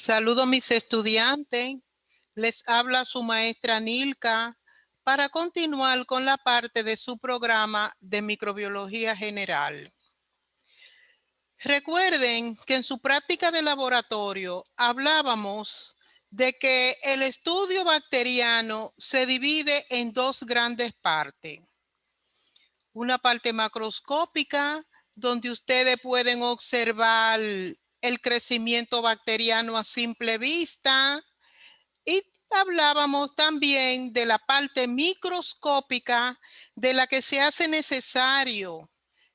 Saludo a mis estudiantes. Les habla su maestra Nilka para continuar con la parte de su programa de microbiología general. Recuerden que en su práctica de laboratorio hablábamos de que el estudio bacteriano se divide en dos grandes partes. Una parte macroscópica, donde ustedes pueden observar el crecimiento bacteriano a simple vista, y hablábamos también de la parte microscópica, de la que se hace necesario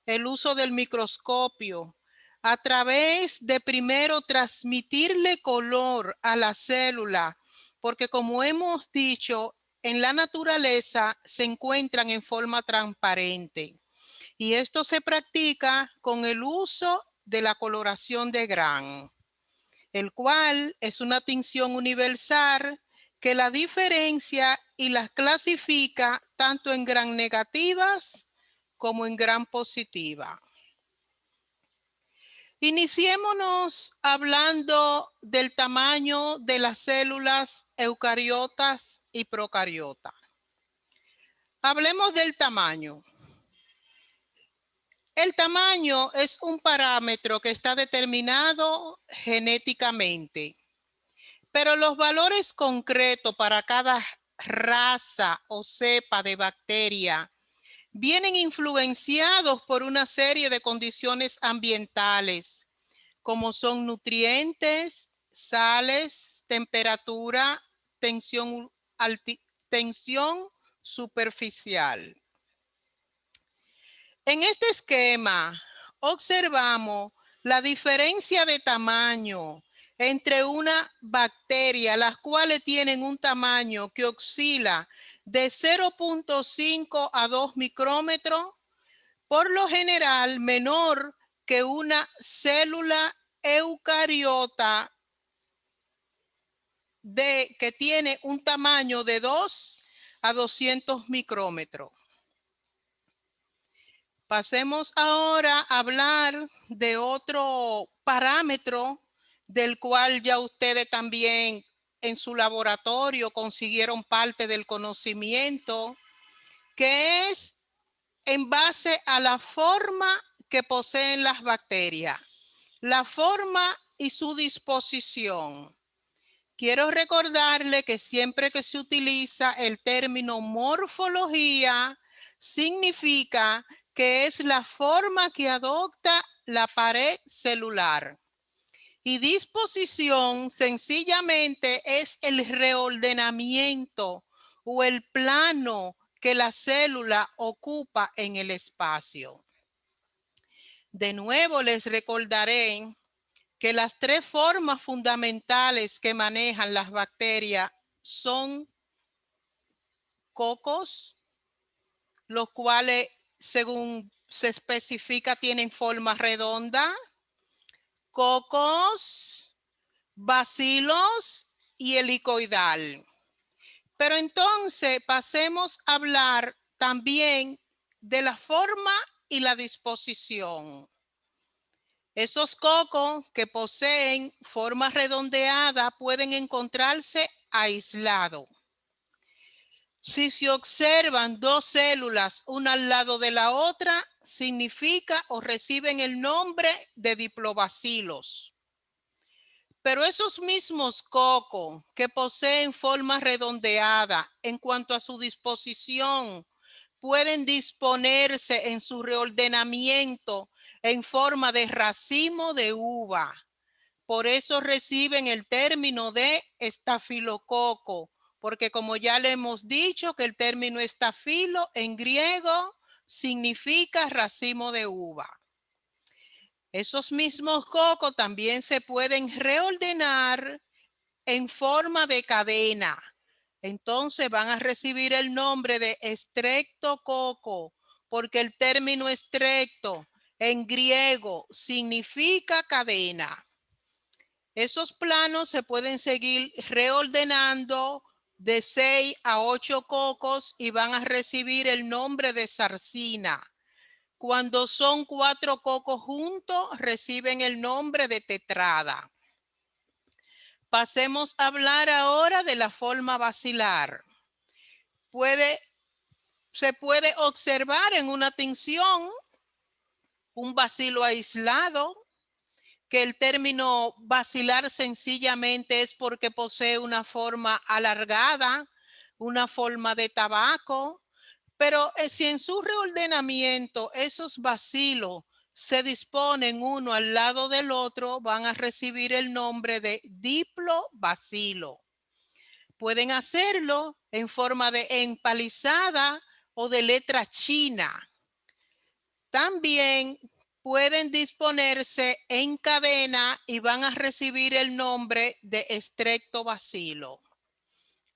el uso del microscopio a través de primero transmitirle color a la célula, porque como hemos dicho, en la naturaleza se encuentran en forma transparente. Y esto se practica con el uso de la coloración de Gram, el cual es una tinción universal que la diferencia y las clasifica tanto en Gram negativas como en Gram positiva. Iniciémonos hablando del tamaño de las células eucariotas y procariotas. Hablemos del tamaño. El tamaño es un parámetro que está determinado genéticamente, pero los valores concretos para cada raza o cepa de bacteria vienen influenciados por una serie de condiciones ambientales, como son nutrientes, sales, temperatura, tensión superficial. En este esquema observamos la diferencia de tamaño entre una bacteria, las cuales tienen un tamaño que oscila de 0.5 a 2 micrómetros, por lo general menor que una célula eucariota que tiene un tamaño de 2 a 200 micrómetros. Pasemos ahora a hablar de otro parámetro del cual ya ustedes también en su laboratorio consiguieron parte del conocimiento, que es en base a la forma que poseen las bacterias, la forma y su disposición. Quiero recordarle que siempre que se utiliza el término morfología, significa que es la forma que adopta la pared celular. Y disposición sencillamente es el reordenamiento o el plano que la célula ocupa en el espacio. De nuevo les recordaré que las tres formas fundamentales que manejan las bacterias son cocos, los cuales, según se especifica, tienen forma redonda, cocos, bacilos y helicoidal. Pero entonces pasemos a hablar también de la forma y la disposición. Esos cocos que poseen forma redondeada pueden encontrarse aislados. Si se observan dos células una al lado de la otra, significa o reciben el nombre de diplobacilos. Pero esos mismos cocos que poseen forma redondeada en cuanto a su disposición, pueden disponerse en su reordenamiento en forma de racimo de uva. Por eso reciben el término de estafilococo, porque como ya le hemos dicho que el término estafilo en griego significa racimo de uva. Esos mismos cocos también se pueden reordenar en forma de cadena. Entonces van a recibir el nombre de estreptococo, porque el término estrepto en griego significa cadena. Esos planos se pueden seguir reordenando de 6 a 8 cocos y van a recibir el nombre de zarcina. Cuando son 4 cocos juntos, reciben el nombre de tetrada. Pasemos a hablar ahora de la forma bacilar. Se puede observar en una tinción un bacilo aislado, que el término bacilar sencillamente es porque posee una forma alargada, una forma de tabaco, pero si en su reordenamiento esos bacilos se disponen uno al lado del otro, van a recibir el nombre de diplobacilo. Pueden hacerlo en forma de empalizada o de letra china. También pueden disponerse en cadena y van a recibir el nombre de estreptobacilo.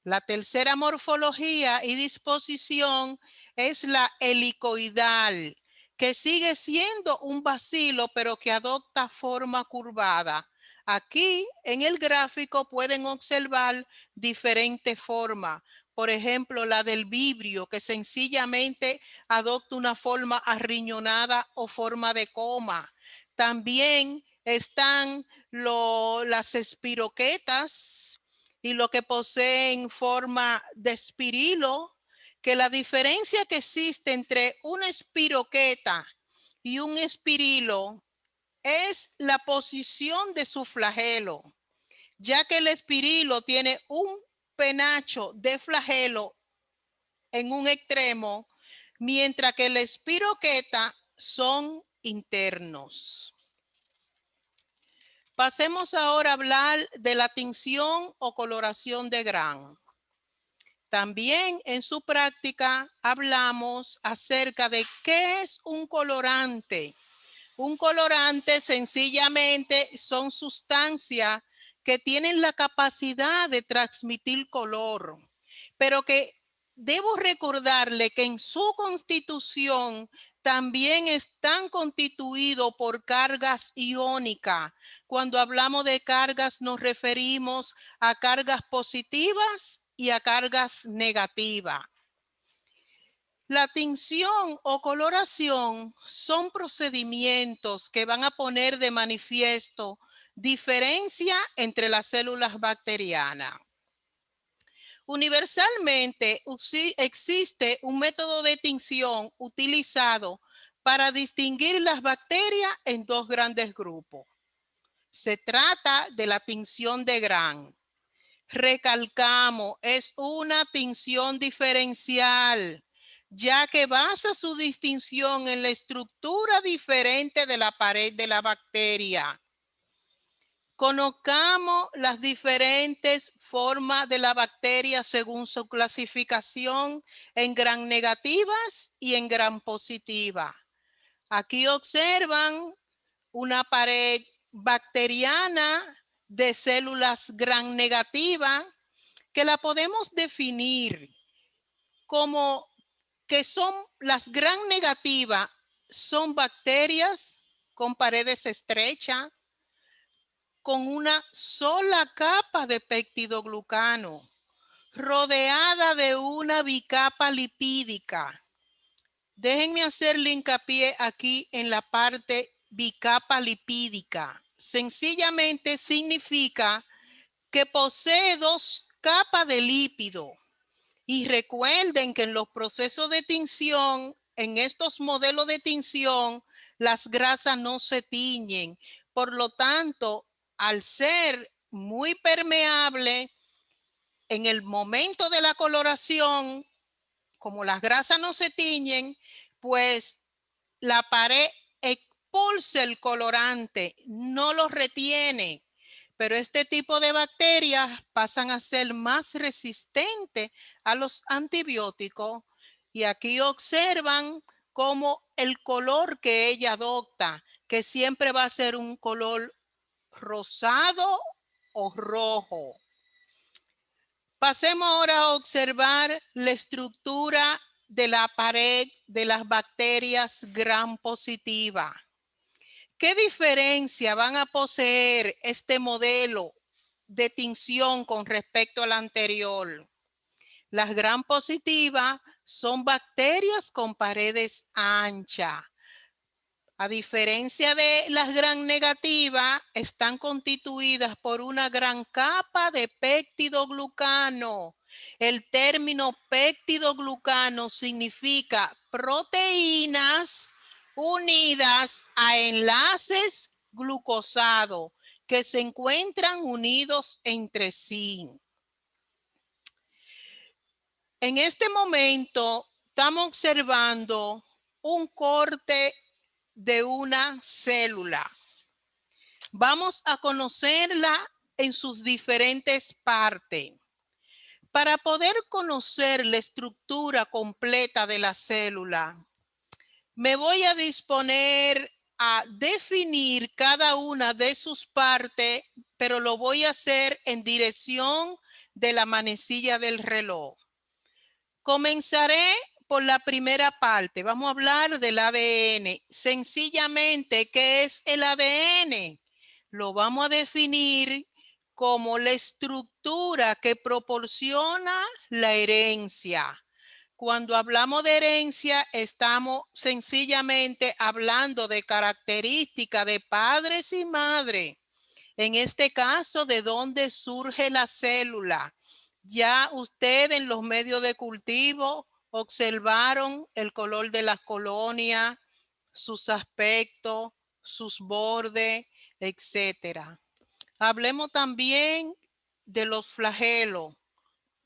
La tercera morfología y disposición es la helicoidal, que sigue siendo un bacilo, pero que adopta forma curvada. Aquí en el gráfico pueden observar diferentes formas. Por ejemplo, la del vibrio, que sencillamente adopta una forma arriñonada o forma de coma. También están las espiroquetas y lo que poseen forma de espirilo, que la diferencia que existe entre una espiroqueta y un espirilo es la posición de su flagelo, ya que el espirilo tiene un penacho de flagelo en un extremo, mientras que la espiroqueta son internos. Pasemos ahora a hablar de la tinción o coloración de Gram. También en su práctica hablamos acerca de qué es un colorante. Un colorante sencillamente son sustancias que tienen la capacidad de transmitir color, pero que debo recordarle que en su constitución también están constituidos por cargas iónicas. Cuando hablamos de cargas nos referimos a cargas positivas y a cargas negativas. La tinción o coloración son procedimientos que van a poner de manifiesto diferencia entre las células bacterianas. Universalmente existe un método de tinción utilizado para distinguir las bacterias en dos grandes grupos. Se trata de la tinción de Gram. Recalcamos, es una tinción diferencial, ya que basa su distinción en la estructura diferente de la pared de la bacteria. Conozcamos las diferentes formas de la bacteria según su clasificación en Gram negativas y en Gram positivas. Aquí observan una pared bacteriana de células Gram negativas que la podemos definir como que son las Gram negativas, son bacterias con paredes estrechas, con una sola capa de peptidoglucano, rodeada de una bicapa lipídica. Déjenme hacerle hincapié aquí en la parte bicapa lipídica. Sencillamente significa que posee dos capas de lípido. Y recuerden que en los procesos de tinción, en estos modelos de tinción, las grasas no se tiñen. Por lo tanto, al ser muy permeable, en el momento de la coloración, como las grasas no se tiñen, pues la pared expulsa el colorante, no lo retiene. Pero este tipo de bacterias pasan a ser más resistentes a los antibióticos. Y aquí observan cómo el color que ella adopta, que siempre va a ser un color rosado o rojo. Pasemos ahora a observar la estructura de la pared de las bacterias Gram positivas. ¿Qué diferencia van a poseer este modelo de tinción con respecto al anterior? Las Gram positivas son bacterias con paredes anchas. A diferencia de las gram negativas, están constituidas por una gran capa de peptidoglucano. El término peptidoglucano significa proteínas unidas a enlaces glucosados que se encuentran unidos entre sí. En este momento estamos observando un corte de una célula. Vamos a conocerla en sus diferentes partes. Para poder conocer la estructura completa de la célula, me voy a disponer a definir cada una de sus partes, pero lo voy a hacer en dirección de la manecilla del reloj. Comenzaré por la primera parte. Vamos a hablar del ADN. Sencillamente, ¿qué es el ADN? Lo vamos a definir como la estructura que proporciona la herencia. Cuando hablamos de herencia, estamos sencillamente hablando de características de padres y madres. En este caso, ¿de dónde surge la célula? Ya usted en los medios de cultivo observaron el color de las colonias, sus aspectos, sus bordes, etcétera. Hablemos también de los flagelos.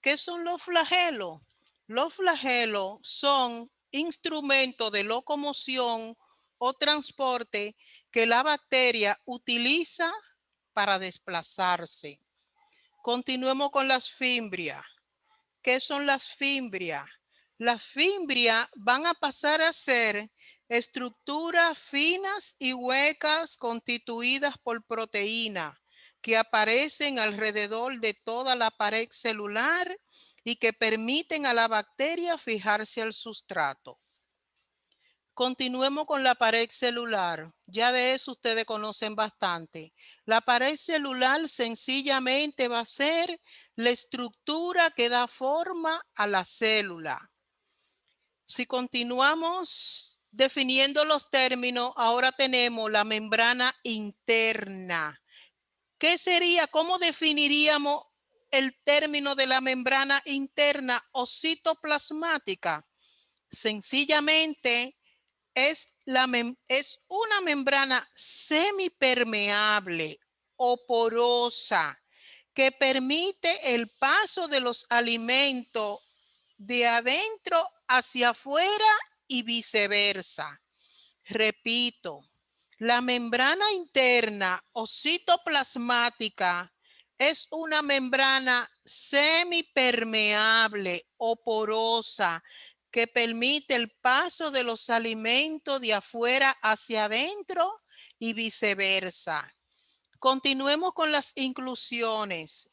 ¿Qué son los flagelos? Los flagelos son instrumentos de locomoción o transporte que la bacteria utiliza para desplazarse. Continuemos con las fimbrias. ¿Qué son las fimbrias? Las fimbrias van a pasar a ser estructuras finas y huecas constituidas por proteínas que aparecen alrededor de toda la pared celular y que permiten a la bacteria fijarse al sustrato. Continuemos con la pared celular. Ya de eso ustedes conocen bastante. La pared celular sencillamente va a ser la estructura que da forma a la célula. Si continuamos definiendo los términos, ahora tenemos la membrana interna. ¿Qué sería? ¿Cómo definiríamos el término de la membrana interna o citoplasmática? Sencillamente es una membrana semipermeable o porosa que permite el paso de los alimentos de adentro hacia afuera y viceversa. Repito, la membrana interna o citoplasmática es una membrana semipermeable o porosa que permite el paso de los alimentos de afuera hacia adentro y viceversa. Continuemos con las inclusiones.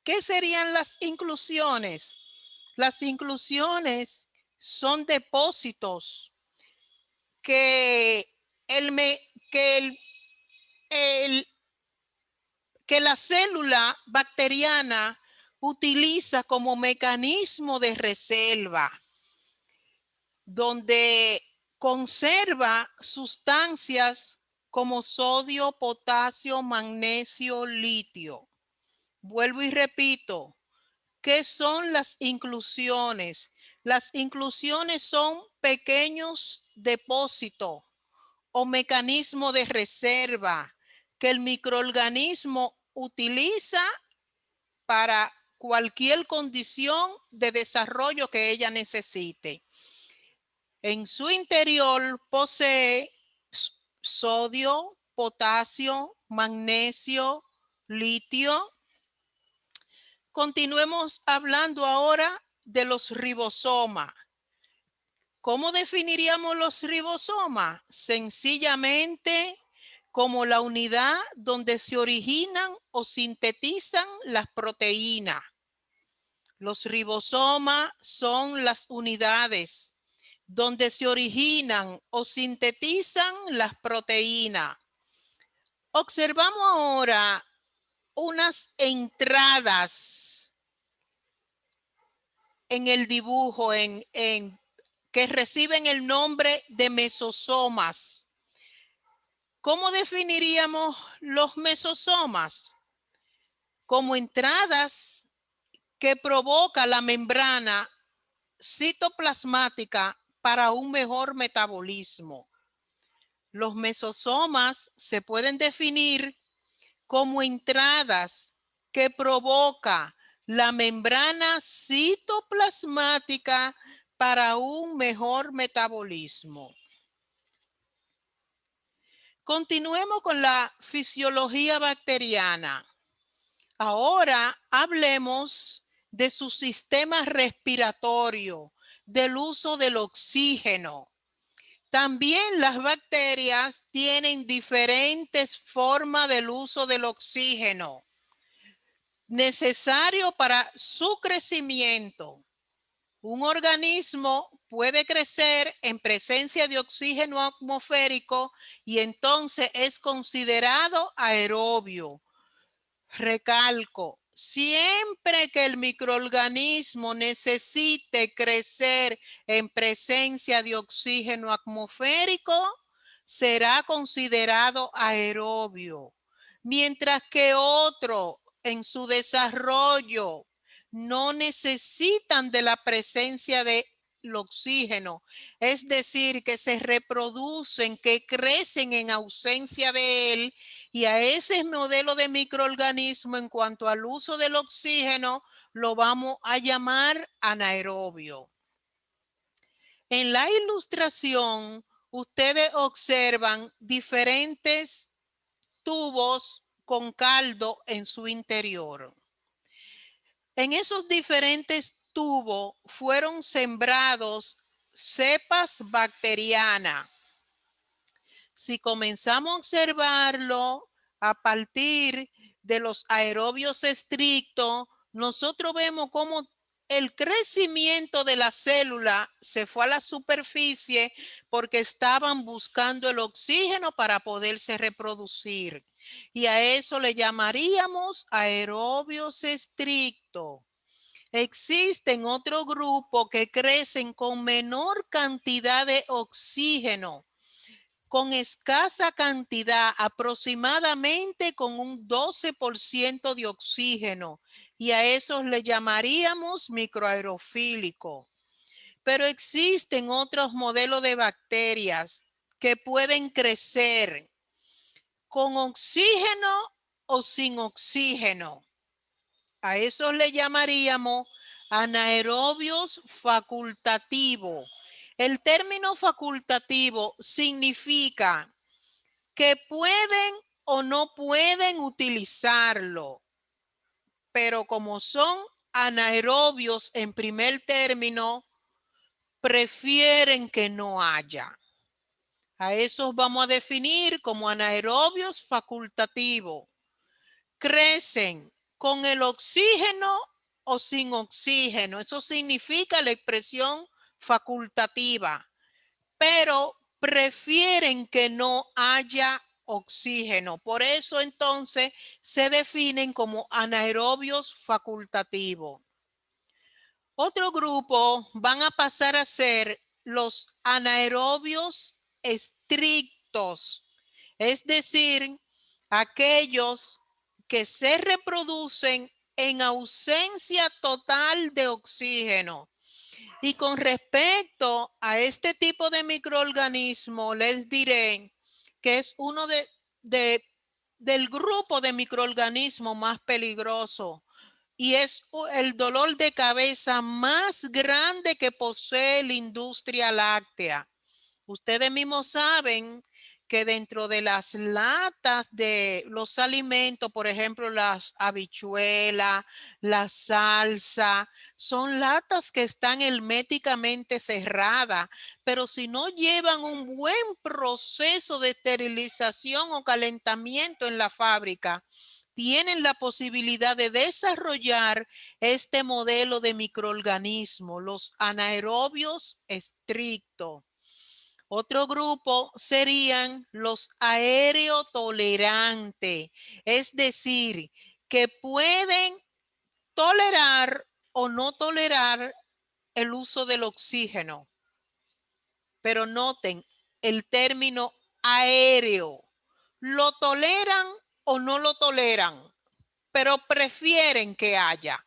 ¿Qué serían las inclusiones? Las inclusiones son depósitos que la célula bacteriana utiliza como mecanismo de reserva, donde conserva sustancias como sodio, potasio, magnesio, litio. Vuelvo y repito, ¿qué son las inclusiones? Las inclusiones son pequeños depósitos o mecanismos de reserva que el microorganismo utiliza para cualquier condición de desarrollo que ella necesite. En su interior posee sodio, potasio, magnesio, litio. Continuemos hablando ahora de los ribosomas. ¿Cómo definiríamos los ribosomas? Sencillamente como la unidad donde se originan o sintetizan las proteínas. Los ribosomas son las unidades donde se originan o sintetizan las proteínas. Observamos ahora unas entradas en el dibujo que reciben el nombre de mesosomas. ¿Cómo definiríamos los mesosomas? Como entradas que provoca la membrana citoplasmática para un mejor metabolismo. Los mesosomas se pueden definir como entradas que provoca la membrana citoplasmática para un mejor metabolismo. Continuemos con la fisiología bacteriana. Ahora hablemos de su sistema respiratorio, del uso del oxígeno. También las bacterias tienen diferentes formas del uso del oxígeno necesario para su crecimiento. Un organismo puede crecer en presencia de oxígeno atmosférico y entonces es considerado aerobio. Recalco, siempre que el microorganismo necesite crecer en presencia de oxígeno atmosférico, será considerado aerobio, mientras que otro en su desarrollo no necesitan de la presencia del oxígeno, es decir, que se reproducen, que crecen en ausencia de él, y a ese modelo de microorganismo en cuanto al uso del oxígeno lo vamos a llamar anaerobio. En la ilustración ustedes observan diferentes tubos con caldo en su interior. En esos diferentes tubos fueron sembrados cepas bacterianas. Si comenzamos a observarlo a partir de los aerobios estrictos, nosotros vemos cómo el crecimiento de la célula se fue a la superficie porque estaban buscando el oxígeno para poderse reproducir. Y a eso le llamaríamos aerobios estrictos. Existen otro grupo que crecen con menor cantidad de oxígeno, con escasa cantidad, aproximadamente con un 12% de oxígeno, y a esos le llamaríamos microaerofílico. Pero existen otros modelos de bacterias que pueden crecer con oxígeno o sin oxígeno. A esos le llamaríamos anaerobios facultativos. El término facultativo significa que pueden o no pueden utilizarlo, pero como son anaerobios en primer término, prefieren que no haya. A esos vamos a definir como anaerobios facultativos. Crecen con el oxígeno o sin oxígeno. Eso significa la expresión facultativa, pero prefieren que no haya oxígeno. Por eso entonces se definen como anaerobios facultativos. Otro grupo van a pasar a ser los anaerobios estrictos, es decir, aquellos que se reproducen en ausencia total de oxígeno. Y con respecto a este tipo de microorganismo, les diré que es uno del grupo de microorganismos más peligroso y es el dolor de cabeza más grande que posee la industria láctea. Ustedes mismos saben que dentro de las latas de los alimentos, por ejemplo, las habichuelas, la salsa, son latas que están herméticamente cerradas, pero si no llevan un buen proceso de esterilización o calentamiento en la fábrica, tienen la posibilidad de desarrollar este modelo de microorganismo, los anaerobios estrictos. Otro grupo serían los aereotolerantes, es decir, que pueden tolerar o no tolerar el uso del oxígeno. Pero noten el término aéreo, lo toleran o no lo toleran, pero prefieren que haya.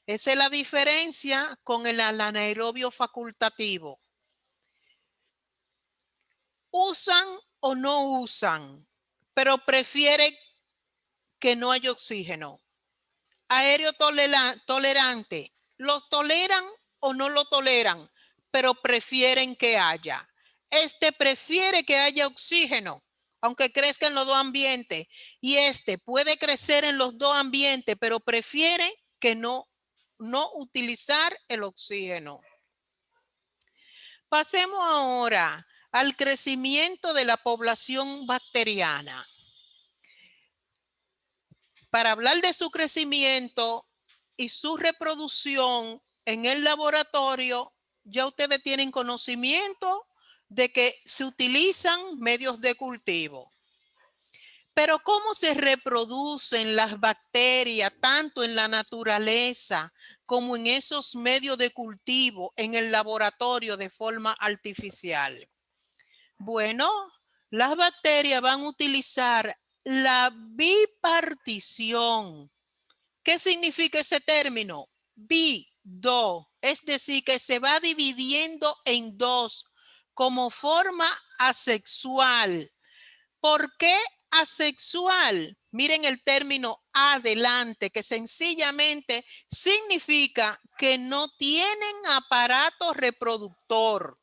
Esa es la diferencia con el anaerobio facultativo. Usan o no usan, pero prefieren que no haya oxígeno. Aéreo tolerante, lo toleran o no lo toleran, pero prefieren que haya. Este prefiere que haya oxígeno, aunque crezca en los dos ambientes. Y este puede crecer en los dos ambientes, pero prefiere que no utilizar el oxígeno. Pasemos ahora al crecimiento de la población bacteriana. Para hablar de su crecimiento y su reproducción en el laboratorio, ya ustedes tienen conocimiento de que se utilizan medios de cultivo. Pero ¿cómo se reproducen las bacterias tanto en la naturaleza como en esos medios de cultivo en el laboratorio de forma artificial? Bueno, las bacterias van a utilizar la bipartición. ¿Qué significa ese término? Dos, es decir, que se va dividiendo en dos como forma asexual. ¿Por qué asexual? Miren el término adelante, que sencillamente significa que no tienen aparato reproductor.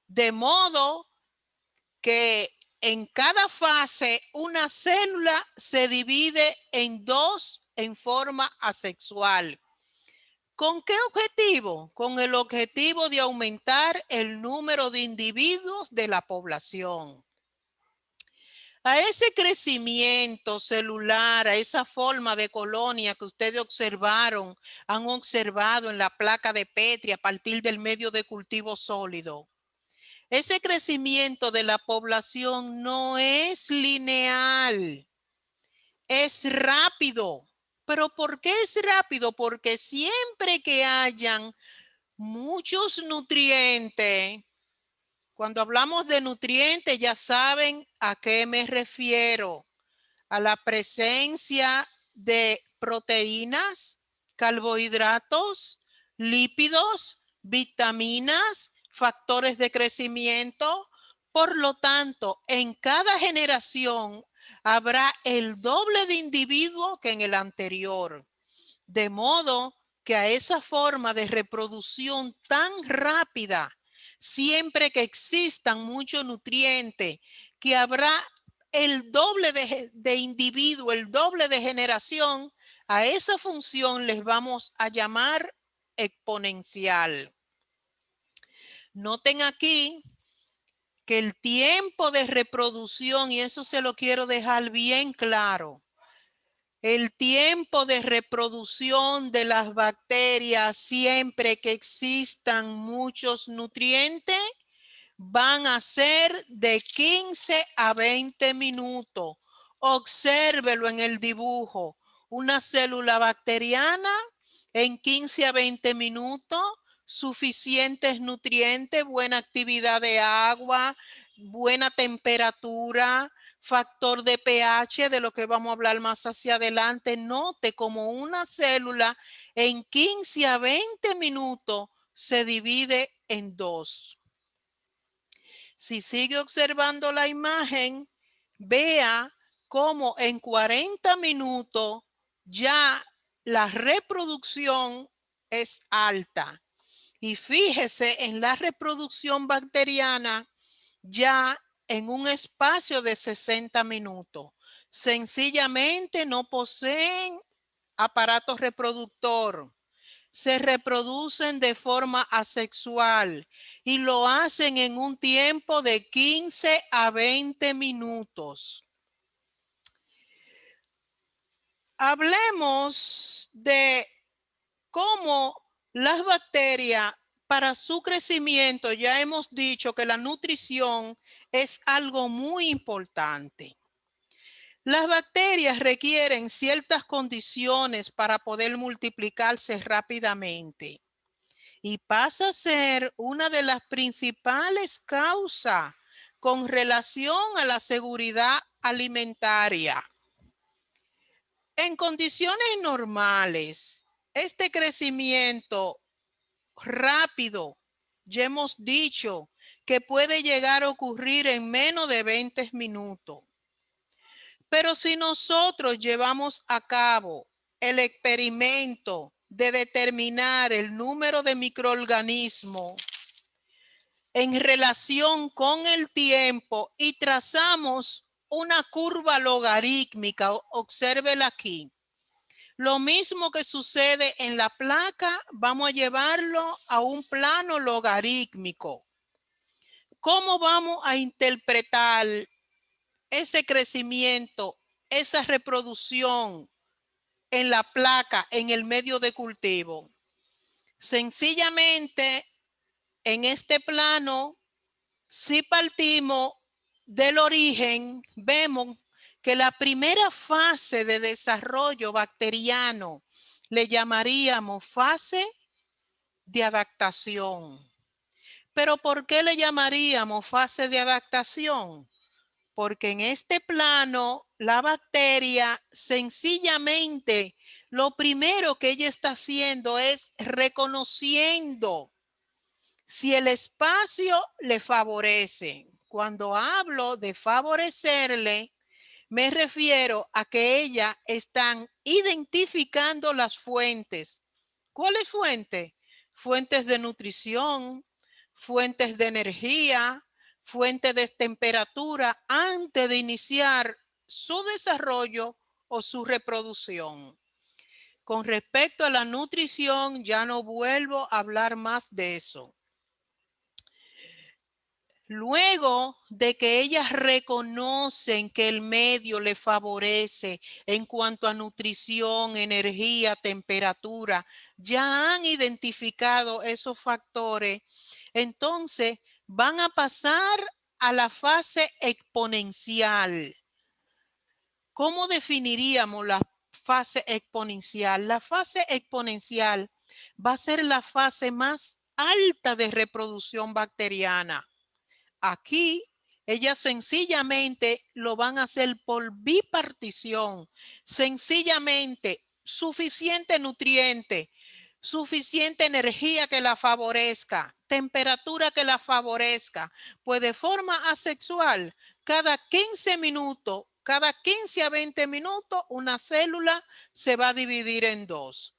De modo que en cada fase una célula se divide en dos en forma asexual. ¿Con qué objetivo? Con el objetivo de aumentar el número de individuos de la población. A ese crecimiento celular, a esa forma de colonia que ustedes han observado en la placa de Petri a partir del medio de cultivo sólido. Ese crecimiento de la población no es lineal, es rápido. ¿Pero por qué es rápido? Porque siempre que hayan muchos nutrientes, cuando hablamos de nutrientes ya saben a qué me refiero. A la presencia de proteínas, carbohidratos, lípidos, vitaminas, factores de crecimiento. Por lo tanto, en cada generación habrá el doble de individuos que en el anterior. De modo que a esa forma de reproducción tan rápida, siempre que existan muchos nutrientes, que habrá el doble de individuo, el doble de generación, a esa función les vamos a llamar exponencial. Noten aquí que el tiempo de reproducción, y eso se lo quiero dejar bien claro, el tiempo de reproducción de las bacterias siempre que existan muchos nutrientes van a ser de 15 a 20 minutos. Obsérvelo en el dibujo. Una célula bacteriana en 15 a 20 minutos, suficientes nutrientes, buena actividad de agua, buena temperatura, factor de pH, de lo que vamos a hablar más hacia adelante. Note como una célula en 15 a 20 minutos se divide en dos. Si sigue observando la imagen, vea cómo en 40 minutos ya la reproducción es alta. Y fíjese en la reproducción bacteriana ya en un espacio de 60 minutos. Sencillamente no poseen aparato reproductor. Se reproducen de forma asexual y lo hacen en un tiempo de 15 a 20 minutos. Hablemos de cómo las bacterias, para su crecimiento, ya hemos dicho que la nutrición es algo muy importante. Las bacterias requieren ciertas condiciones para poder multiplicarse rápidamente y pasa a ser una de las principales causas con relación a la seguridad alimentaria. En condiciones normales, este crecimiento rápido, ya hemos dicho que puede llegar a ocurrir en menos de 20 minutos. Pero si nosotros llevamos a cabo el experimento de determinar el número de microorganismos en relación con el tiempo y trazamos una curva logarítmica, obsérvela aquí. Lo mismo que sucede en la placa, vamos a llevarlo a un plano logarítmico. ¿Cómo vamos a interpretar ese crecimiento, esa reproducción en la placa, en el medio de cultivo? Sencillamente, en este plano, si partimos del origen, vemos que la primera fase de desarrollo bacteriano le llamaríamos fase de adaptación. ¿Pero por qué le llamaríamos fase de adaptación? Porque en este plano la bacteria sencillamente lo primero que ella está haciendo es reconociendo si el espacio le favorece. Cuando hablo de favorecerle, me refiero a que ellas están identificando las fuentes. ¿Cuáles fuentes? Fuentes de nutrición, fuentes de energía, fuentes de temperatura antes de iniciar su desarrollo o su reproducción. Con respecto a la nutrición, ya no vuelvo a hablar más de eso. Luego de que ellas reconocen que el medio le favorece en cuanto a nutrición, energía, temperatura, ya han identificado esos factores, entonces van a pasar a la fase exponencial. ¿Cómo definiríamos la fase exponencial? La fase exponencial va a ser la fase más alta de reproducción bacteriana. Aquí ellas sencillamente lo van a hacer por bipartición, sencillamente suficiente nutriente, suficiente energía que la favorezca, temperatura que la favorezca, pues de forma asexual, cada 15 minutos, cada 15 a 20 minutos, una célula se va a dividir en dos.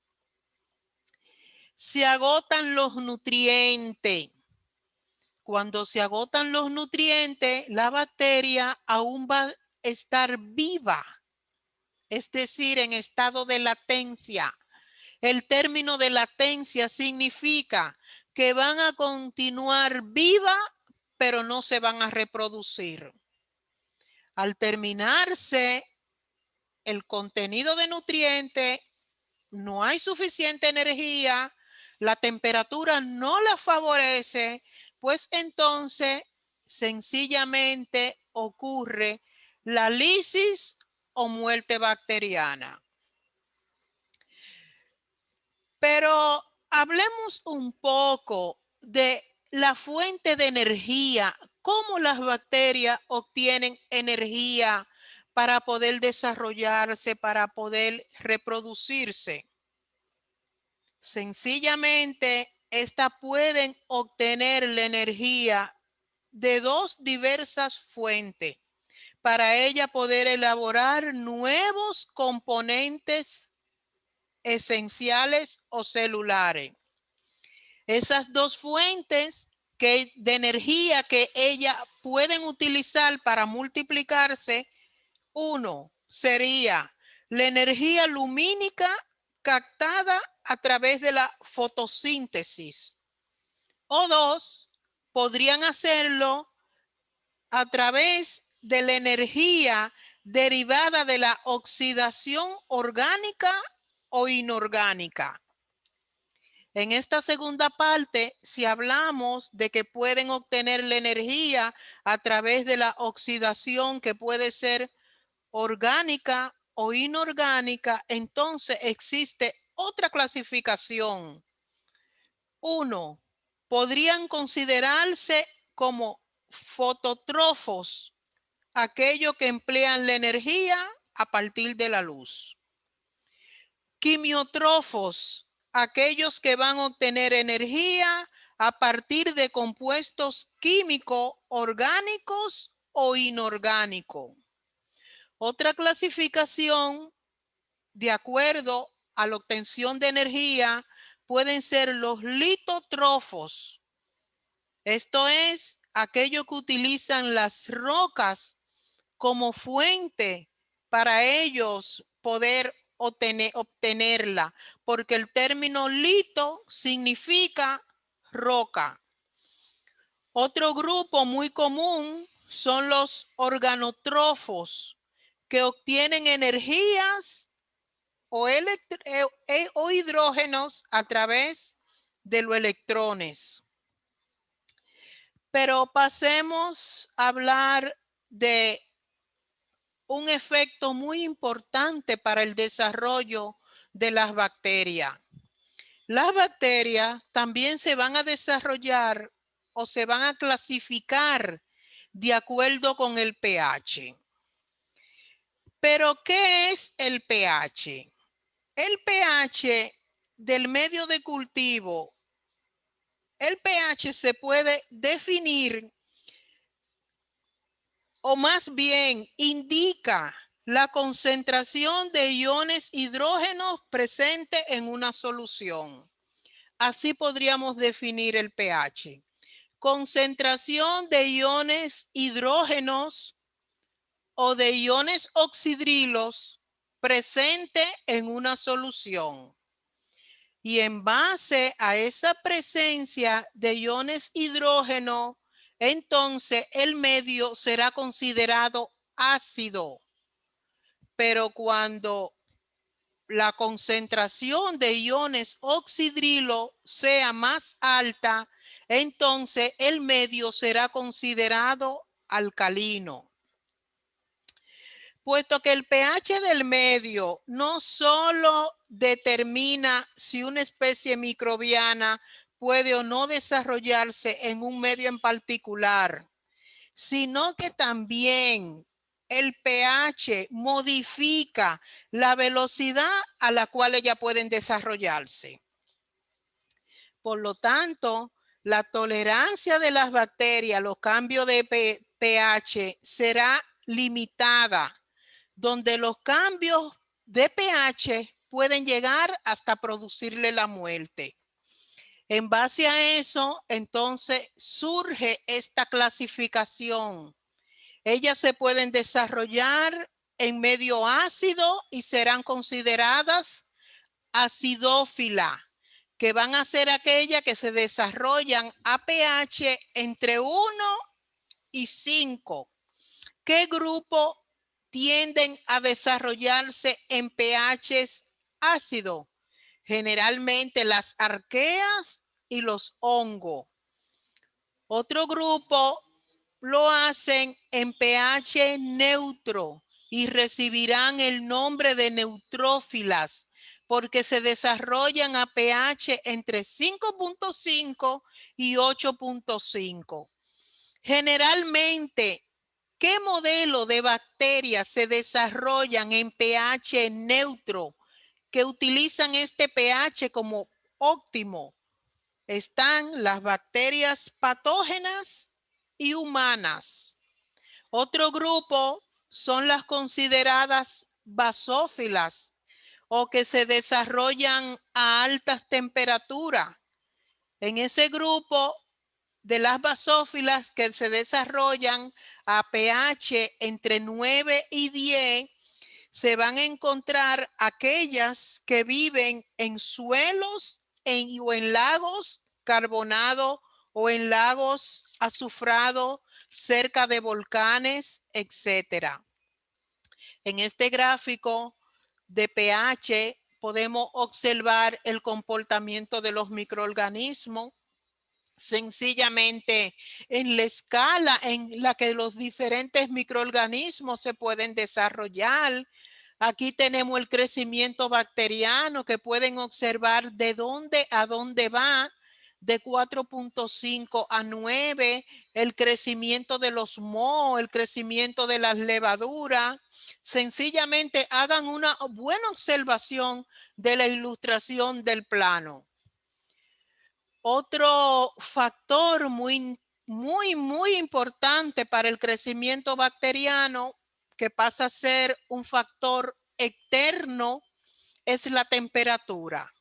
Se agotan los nutrientes. Cuando se agotan los nutrientes, la bacteria aún va a estar viva, es decir, en estado de latencia. El término de latencia significa que van a continuar viva, pero no se van a reproducir. Al terminarse el contenido de nutrientes, no hay suficiente energía, la temperatura no la favorece, pues entonces sencillamente ocurre la lisis o muerte bacteriana. Pero hablemos un poco de la fuente de energía, cómo las bacterias obtienen energía para poder desarrollarse, para poder reproducirse. Sencillamente, estas pueden obtener la energía de dos diversas fuentes para ella poder elaborar nuevos componentes esenciales o celulares. Esas dos fuentes de energía que ellas pueden utilizar para multiplicarse, uno sería la energía lumínica captada a través de la fotosíntesis. O dos, podrían hacerlo a través de la energía derivada de la oxidación orgánica o inorgánica. En esta segunda parte, si hablamos de que pueden obtener la energía a través de la oxidación que puede ser orgánica o inorgánica, entonces existe otra clasificación. Uno, podrían considerarse como fotótrofos aquellos que emplean la energía a partir de la luz. Quimiotrófos, aquellos que van a obtener energía a partir de compuestos químicos orgánicos o inorgánicos. Otra clasificación, de acuerdo a la obtención de energía, pueden ser los litótrofos. Esto es, aquellos que utilizan las rocas como fuente para ellos poder obtenerla, porque el término lito significa roca. Otro grupo muy común son los organotrófos, que obtienen energías o hidrógenos a través de los electrones. Pero pasemos a hablar de un efecto muy importante para el desarrollo de las bacterias. Las bacterias también se van a desarrollar o se van a clasificar de acuerdo con el pH. Pero, ¿qué es el pH? El pH del medio de cultivo, el pH se puede definir, o más bien indica la concentración de iones hidrógenos presente en una solución. Así podríamos definir el pH. Concentración de iones hidrógenos o de iones oxidrilos presente en una solución. Y en base a esa presencia de iones hidrógeno, entonces el medio será considerado ácido. Pero cuando la concentración de iones oxidrilo sea más alta, entonces el medio será considerado alcalino. Puesto que el pH del medio no solo determina si una especie microbiana puede o no desarrollarse en un medio en particular, sino que también el pH modifica la velocidad a la cual ellas pueden desarrollarse. Por lo tanto, la tolerancia de las bacterias a los cambios de pH será limitada, donde los cambios de pH pueden llegar hasta producirle la muerte. En base a eso, entonces surge esta clasificación. Ellas se pueden desarrollar en medio ácido y serán consideradas acidófilas, que van a ser aquellas que se desarrollan a pH entre 1 y 5. ¿Qué grupo tienden a desarrollarse en pHs ácidos? Generalmente las arqueas y los hongos. Otro grupo lo hacen en pH neutro y recibirán el nombre de neutrófilas porque se desarrollan a pH entre 5.5 y 8.5. Generalmente, ¿qué modelo de bacterias se desarrollan en pH neutro que utilizan este pH como óptimo? Están las bacterias patógenas y humanas. Otro grupo son las consideradas basófilas o que se desarrollan a altas temperaturas. En ese grupo de las basófilas que se desarrollan a pH entre 9 y 10, se van a encontrar aquellas que viven en suelos o en lagos carbonados o en lagos azufrados cerca de volcanes, etcétera. En este gráfico de pH podemos observar el comportamiento de los microorganismos, sencillamente en la escala en la que los diferentes microorganismos se pueden desarrollar. Aquí tenemos el crecimiento bacteriano que pueden observar de dónde a dónde va, de 4.5 a 9, el crecimiento de los mohos, el crecimiento de las levaduras. Sencillamente hagan una buena observación de la ilustración del plano. Otro factor muy importante para el crecimiento bacteriano, que pasa a ser un factor externo, es la temperatura.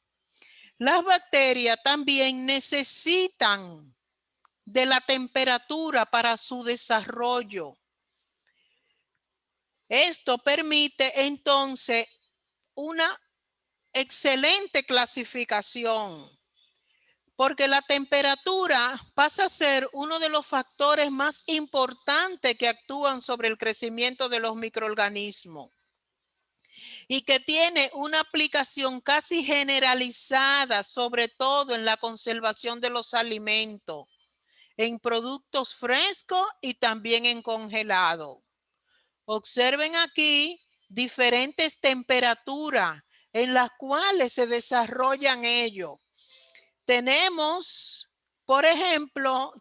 Las bacterias también necesitan de la temperatura para su desarrollo. Esto permite entonces una excelente clasificación, porque la temperatura pasa a ser uno de los factores más importantes que actúan sobre el crecimiento de los microorganismos y que tiene una aplicación casi generalizada, sobre todo en la conservación de los alimentos, en productos frescos y también en congelado. Observen aquí diferentes temperaturas en las cuales se desarrollan ellos. Tenemos, por ejemplo,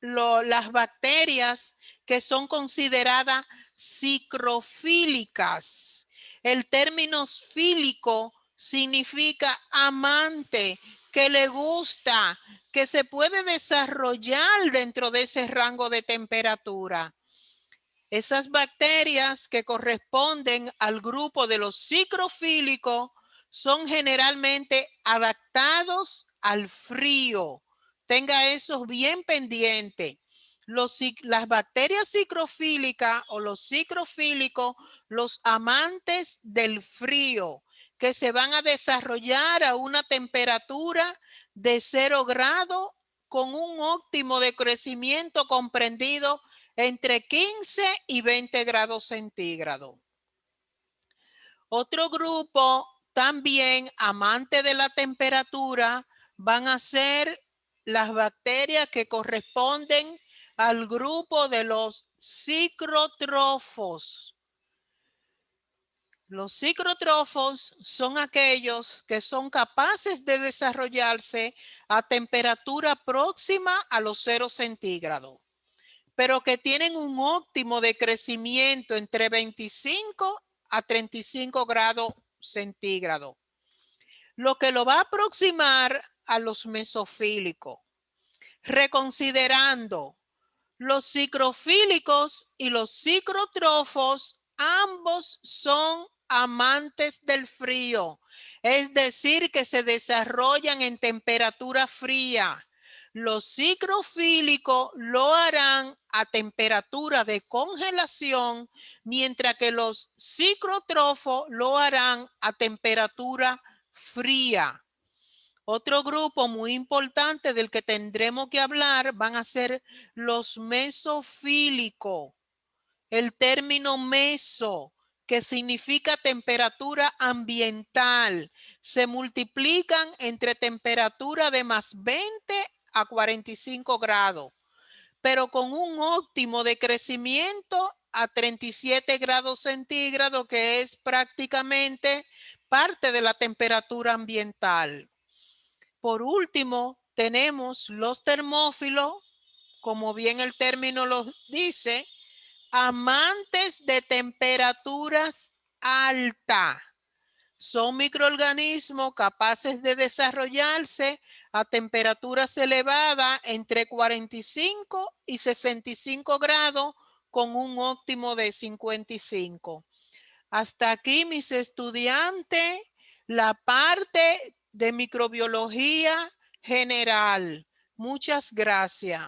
las bacterias que son consideradas psicrofílicas. El término fílico significa amante, que le gusta, que se puede desarrollar dentro de ese rango de temperatura. Esas bacterias que corresponden al grupo de los psicrofílicos son generalmente adaptados al frío. Tenga eso bien pendiente. Las bacterias psicrofílicas o los psicrofílicos, los amantes del frío, que se van a desarrollar a una temperatura de 0 grados con un óptimo de crecimiento comprendido entre 15 y 20 grados centígrados. Otro grupo también amante de la temperatura van a ser las bacterias que corresponden al grupo de los psicrótrofos. Los psicrótrofos son aquellos que son capaces de desarrollarse a temperatura próxima a los 0 centígrados, pero que tienen un óptimo de crecimiento entre 25 a 35 grados centígrados, lo que lo va a aproximar a los mesofílicos. Reconsiderando, los psicrofílicos y los psicrótrofos ambos son amantes del frío, es decir, que se desarrollan en temperatura fría. Los psicrofílicos lo harán a temperatura de congelación, mientras que los psicrótrofos lo harán a temperatura fría. Otro grupo muy importante del que tendremos que hablar van a ser los mesofílicos. El término meso, que significa temperatura ambiental, se multiplican entre temperatura de más 20 a 45 grados, pero con un óptimo de crecimiento a 37 grados centígrados, que es prácticamente parte de la temperatura ambiental. Por último, tenemos los termófilos, como bien el término lo dice, amantes de temperaturas altas. Son microorganismos capaces de desarrollarse a temperaturas elevadas entre 45 y 65 grados con un óptimo de 55. Hasta aquí, mis estudiantes, la parte de microbiología general. Muchas gracias.